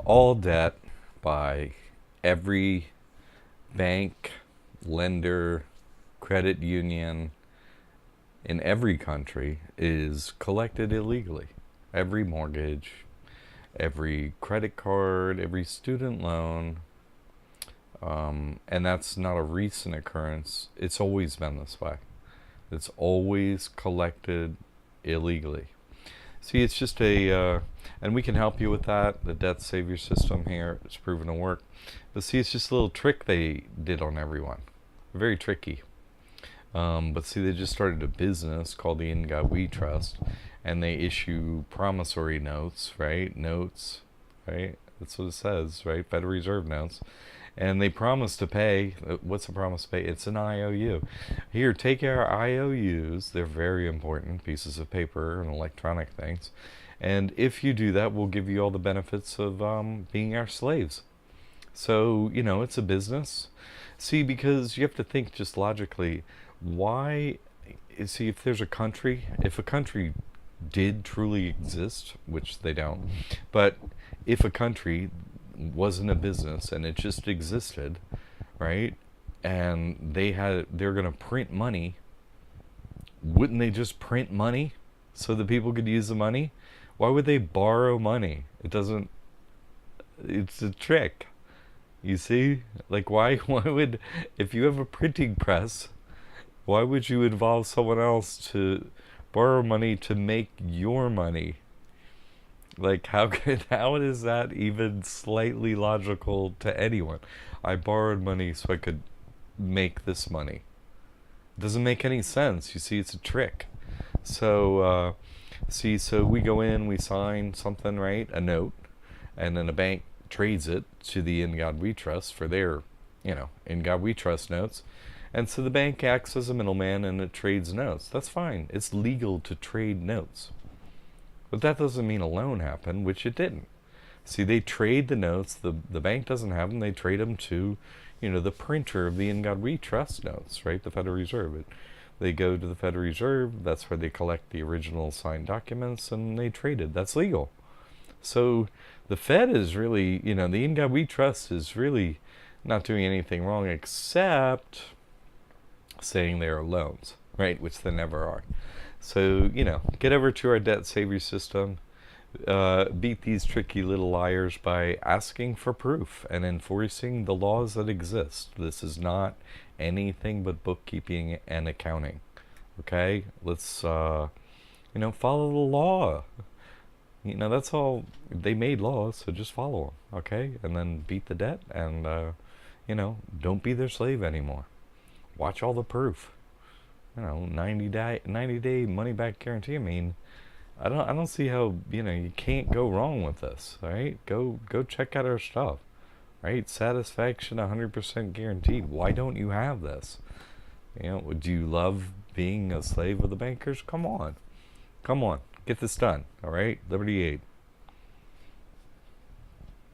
All debt by every bank, lender, credit union in every country is collected illegally. Every mortgage, every credit card, every student loan, and that's not a recent occurrence. It's always been this way. It's always collected illegally. See, it's just and we can help you with that. The debt savior system here is proven to work. But see, it's just a little trick they did on everyone. Very tricky. But see, they just started a business called the In God We Trust, and they issue promissory notes, right? Notes, right? That's what it says, right? Federal Reserve notes. And they promise to pay. What's the promise to pay? It's an IOU. Here, take our IOUs. They're very important pieces of paper and electronic things. And if you do that, we'll give you all the benefits of being our slaves. So, it's a business. See, because you have to think just logically, why, see, if a country did truly exist, which they don't, but if a country wasn't a business and it just existed, right, and they're going to print money, wouldn't they just print money so that people could use the money? Why would they borrow money? It's a trick. You see? Like, why would, if you have a printing press, why would you involve someone else to borrow money to make your money? Like, how is that even slightly logical to anyone? I borrowed money so I could make this money. It doesn't make any sense. You see, it's a trick. So, so we go in, we sign something, right? A note, and then a bank trades it to the In God We Trust for their, In God We Trust notes. And so the bank acts as a middleman and it trades notes. That's fine. It's legal to trade notes. But that doesn't mean a loan happened, which it didn't. See, they trade the notes. The bank doesn't have them. They trade them to, the printer of the In God We Trust notes, right? The Federal Reserve. They go to the Federal Reserve. That's where they collect the original signed documents, and they trade it. That's legal. So the Fed is really, the In God We Trust is really not doing anything wrong except saying they are loans, right? Which they never are. So, get over to our debt savior system. Beat these tricky little liars by asking for proof and enforcing the laws that exist. This is not anything but bookkeeping and accounting. Okay? Let's, follow the law. That's all. They made laws, so just follow them. Okay? And then beat the debt and, don't be their slave anymore. Watch all the proof. 90-day money back guarantee. I mean, I don't see how, you can't go wrong with this. All right, go check out our stuff. Right, satisfaction 100% guaranteed. Why don't you have this? Do you love being a slave of the bankers? Come on, get this done. All right, Liberty 8.